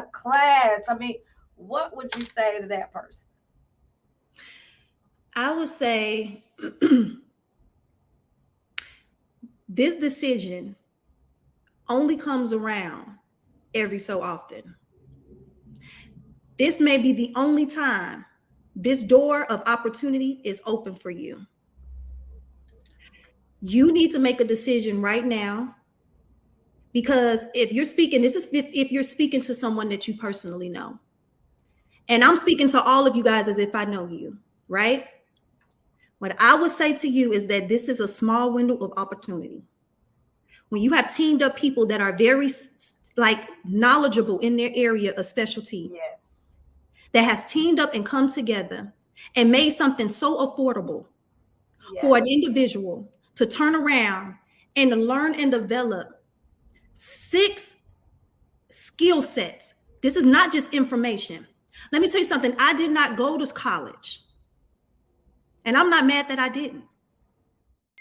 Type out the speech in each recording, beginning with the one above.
class. I mean, what would you say to that person? I would say this decision only comes around every so often. This may be the only time this door of opportunity is open for you. You need to make a decision right now, because if you're speaking, this is if you're speaking to someone that you personally know. And I'm speaking to all of you guys as if I know you, right? What I would say to you is that this is a small window of opportunity. When you have teamed up people that are very knowledgeable in their area of specialty, Yes. that has teamed up and come together and made something so affordable Yes. for an individual to turn around and to learn and develop 6 skill sets. This is not just information. Let me tell you something. I did not go to college. And I'm not mad that I didn't,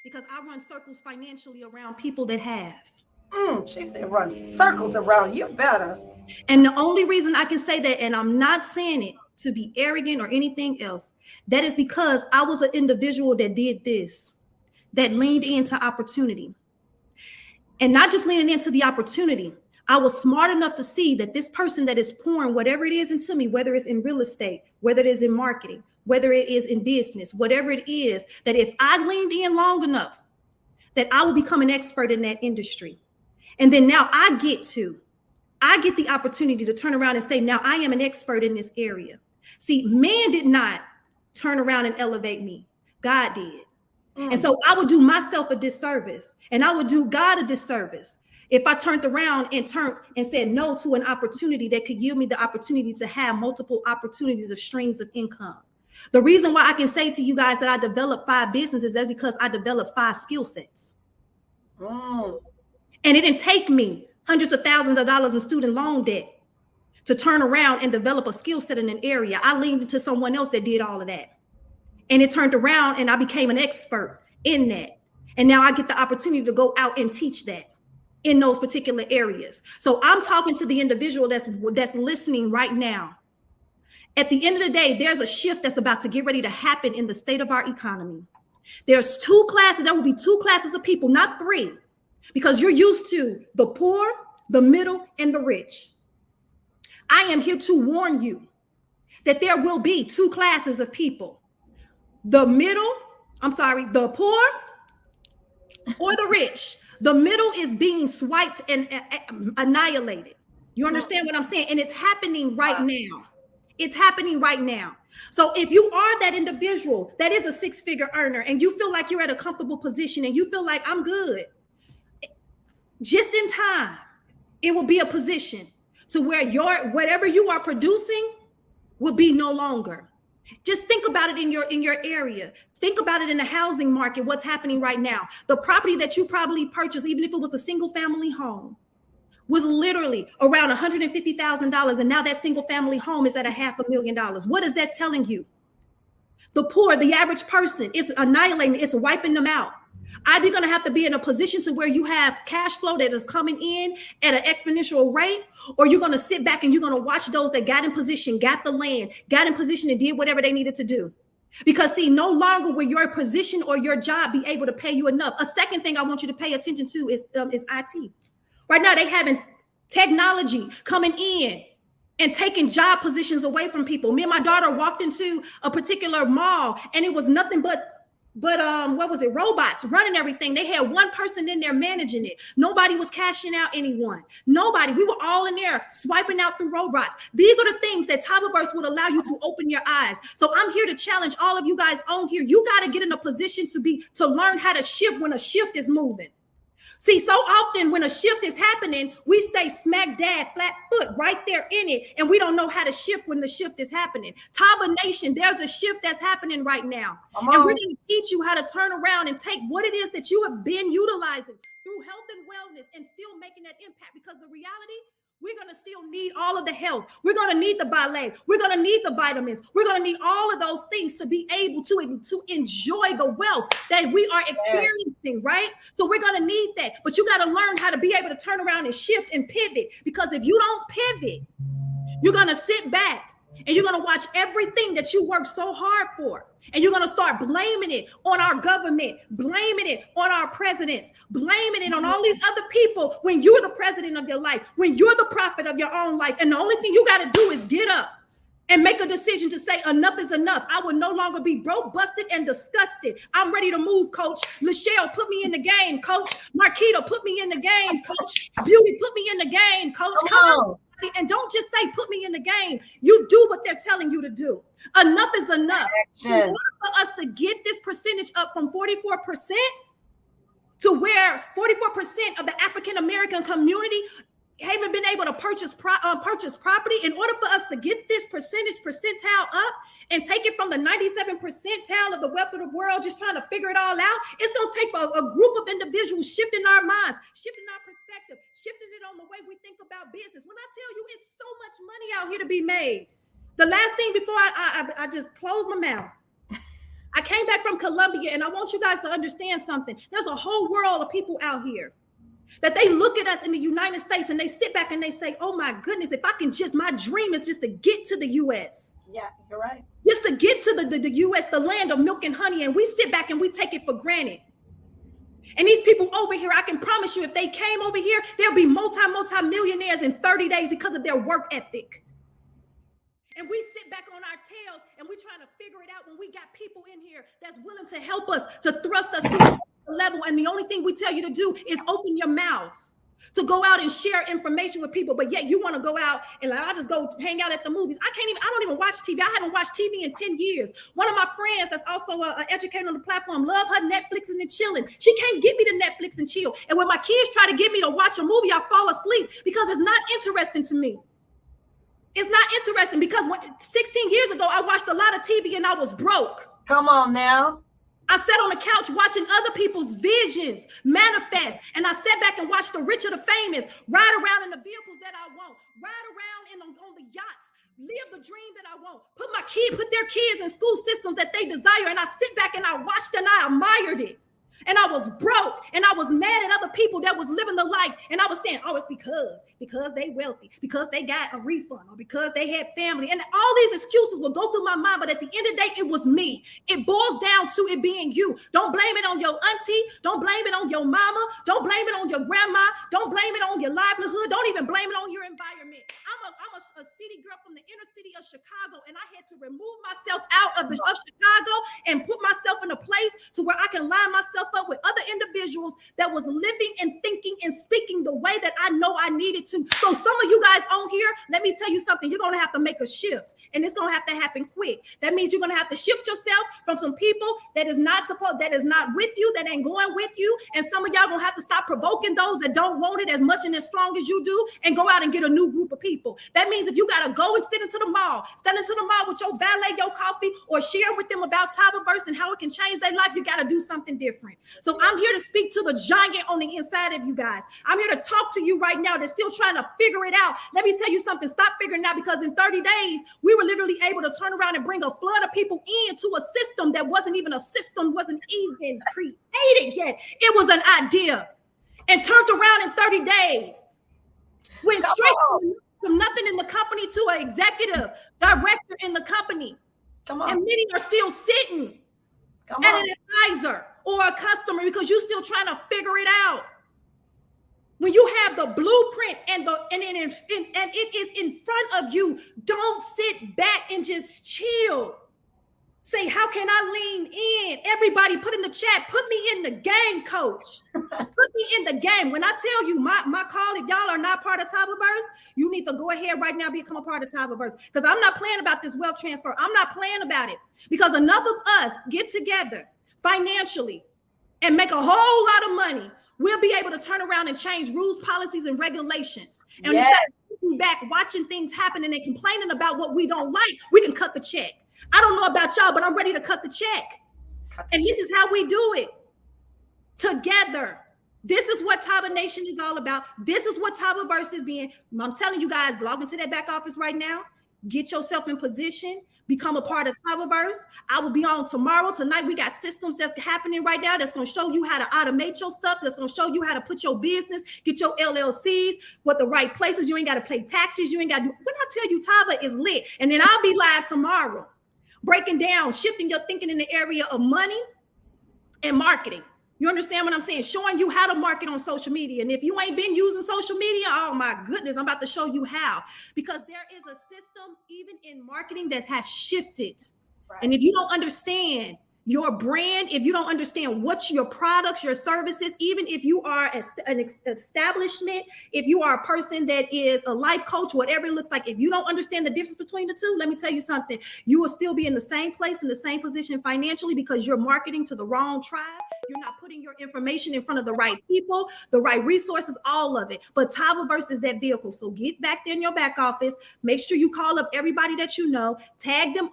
because I run circles financially around people that have. She said run circles around you better. And the only reason I can say that, and I'm not saying it to be arrogant or anything else, that is because I was an individual that did this, that leaned into opportunity. And not just leaning into the opportunity, I was smart enough to see that this person that is pouring whatever it is into me, whether it's in real estate, whether it is in marketing, whether it is in business, whatever it is, that if I leaned in long enough, that I will become an expert in that industry. And then now I get the opportunity to turn around and say, now I am an expert in this area. See, man did not turn around and elevate me. God did. And so I would do myself a disservice, and I would do God a disservice if I turned around and said no to an opportunity that could yield me the opportunity to have multiple opportunities of streams of income. The reason why I can say to you guys that I developed 5 businesses, that's because I developed 5 skill sets. And it didn't take me hundreds of thousands of dollars in student loan debt to turn around and develop a skill set in an area. I leaned into someone else that did all of that. And it turned around and I became an expert in that. And now I get the opportunity to go out and teach that in those particular areas. So I'm talking to the individual that's listening right now. At the end of the day, there's a shift that's about to get ready to happen in the state of our economy. There's 2 classes. There will be 2 classes of people, not 3, because you're used to the poor, the middle, and the rich. I am here to warn you that there will be 2 classes of people. The poor or the rich. The middle is being swiped and annihilated. You understand what I'm saying? And it's happening right now. It's happening right now. So if you are that individual that is a 6-figure earner and you feel like you're at a comfortable position and you feel like I'm good, just in time, it will be a position to where whatever you are producing will be no longer. Just think about it in your area. Think about it in the housing market, what's happening right now. The property that you probably purchased, even if it was a single family home, was literally around $150,000. And now that single family home is at $500,000. What is that telling you? The poor, the average person, is annihilating, it's wiping them out. Either you're going to have to be in a position to where you have cash flow that is coming in at an exponential rate, or you're going to sit back and you're going to watch those that got in position, got the land, got in position and did whatever they needed to do. Because see, no longer will your position or your job be able to pay you enough. A second thing I want you to pay attention to is IT. Right now, they having technology coming in and taking job positions away from people. Me and my daughter walked into a particular mall and it was nothing but what was it? Robots running everything. They had one person in there managing it. Nobody was cashing out anyone. Nobody. We were all in there swiping out through robots. These are the things that Tavaverse would allow you to open your eyes. So I'm here to challenge all of you guys on here. You got to get in a position to learn how to shift when a shift is moving. See, so often when a shift is happening, we stay smack dab, flat foot right there in it, and we don't know how to shift when the shift is happening. Taba Nation, there's a shift that's happening right now. And we're going to teach you how to turn around and take what it is that you have been utilizing through health and wellness and still making that impact, because the reality, we're going to still need all of the health. We're going to need the ballet. We're going to need the vitamins. We're going to need all of those things to be able to enjoy the wealth that we are experiencing, right? So we're going to need that. But you got to learn how to be able to turn around and shift and pivot, because if you don't pivot, You're going to sit back and you're going to watch everything that you work so hard for. And you're going to start blaming it on our government, blaming it on our presidents, blaming it on all these other people when you're the president of your life, when you're the prophet of your own life. And the only thing you got to do is get up and make a decision to say enough is enough. I will no longer be broke, busted, and disgusted. I'm ready to move, coach. Lachelle, put me in the game, coach. Marquita, put me in the game, coach. Beauty, put me in the game, coach. Come on. And don't just say, put me in the game. You do what they're telling you to do. Enough is enough. In order for us to get this percentage up from 44% to where 44% of the African-American community haven't been able to purchase property, in order for us to get this percentile up and take it from the 97 percentile of the wealth of the world, just trying to figure it all out, it's going to take a group of individuals shifting our minds, shifting our perspective, shifting it on the way we think about business. When I tell you it's so much money out here to be made. The last thing before I just close my mouth. I came back from Colombia, and I want you guys to understand something. There's a whole world of people out here that they look at us in the United States and they sit back and they say, oh my goodness, if I can just, my dream is just to get to the US. Yeah, you're right. Just to get to the US, the land of milk and honey. And we sit back and we take it for granted. And these people over here, I can promise you, if they came over here, they'll be multi-millionaires in 30 days because of their work ethic. And we sit back on our tails and we're trying to figure it out when we got people in here that's willing to help us, to thrust us to a level. And the only thing we tell you to do is open your mouth to go out and share information with people. But yet you want to go out and like, I'll just go hang out at the movies. I don't even watch TV. I haven't watched TV in 10 years. One of my friends that's also an educator on the platform, love her Netflix and chilling. She can't get me to Netflix and chill. And when my kids try to get me to watch a movie, I fall asleep because it's not interesting to me. It's not interesting because 16 years ago, I watched a lot of TV and I was broke. Come on now. I sat on the couch watching other people's visions manifest. And I sat back and watched the rich or the famous ride around in the vehicles that I want, ride around on the yachts, live the dream that I want, put their kids in school systems that they desire. And I sit back and I watched and I admired it. And I was broke and I was mad at other people that was living the life. And I was saying, oh, it's because they wealthy, because they got a refund, or because they had family. And all these excuses will go through my mind. But at the end of the day, it was me. It boils down to it being you. Don't blame it on your auntie. Don't blame it on your mama. Don't blame it on your grandma. Don't blame it on your livelihood. Don't even blame it on your environment. I'm a city girl from the inner city of Chicago, and I had to remove myself out of Chicago and put myself in a place to where I can line myself up with other individuals that was living and thinking and speaking the way that I know I needed to. So some of you guys on here, let me tell you something. You're going to have to make a shift, and it's going to have to happen quick. That means you're going to have to shift yourself from some people that is not with you, that ain't going with you. And some of y'all going to have to stop provoking those that don't want it as much and as strong as you do, and go out and get a new group of people. That means if you got to go and stand into the mall with your valet, your coffee, or share with them about Tyberverse and how it can change their life, you got to do something different. So I'm here to speak to the giant on the inside of you guys. I'm here to talk to you right now that's still trying to figure it out. Let me tell you something. Stop figuring it out, because in 30 days, we were literally able to turn around and bring a flood of people into a system that wasn't even created yet. It was an idea, and turned around in 30 days. Went straight from nothing in the company to an executive director in the company. And many are still sitting at an advisor or a customer because you're still trying to figure it out. When you have the blueprint and it is in front of you, don't sit back and just chill. Say, how can I lean in? Everybody put in the chat, put me in the game, coach. Put me in the game. When I tell you my call, if y'all are not part of Tyberverse, you need to go ahead right now, become a part of Tyberverse. Because I'm not playing about this wealth transfer. I'm not playing about it. Because enough of us get together financially and make a whole lot of money, we'll be able to turn around and change rules, policies, and regulations. And instead of sitting back, watching things happen and then complaining about what we don't like, we can cut the check. I don't know about y'all, but I'm ready to cut the check. And this is how we do it. Together. This is what Tyber Nation is all about. This is what Tyberverse is being. I'm telling you guys, log into that back office right now. get yourself in position, become a part of Tyververse. I will be on tomorrow. Tonight, we got systems that's happening right now that's going to show you how to automate your stuff, that's going to show you how to put your business, get your LLCs, what the right places. You ain't got to pay taxes. You ain't got to do. When I tell you Tyver is lit, and then I'll be live tomorrow, breaking down, shifting your thinking in the area of money and marketing. You understand what I'm saying? Showing you how to market on social media. And if you ain't been using social media, oh my goodness, I'm about to show you how. Because there is a system, even in marketing, that has shifted. Right. And if you don't understand your brand, if you don't understand what's your products, your services, even if you are an establishment, if you are a person that is a life coach, whatever it looks like, if you don't understand the difference between the two, let me tell you something, you will still be in the same place, in the same position financially, because you're marketing to the wrong tribe. You're not putting your information in front of the right people, the right resources, all of it. But Tyververse is that vehicle. So get back there in your back office. Make sure you call up everybody that you know, tag them on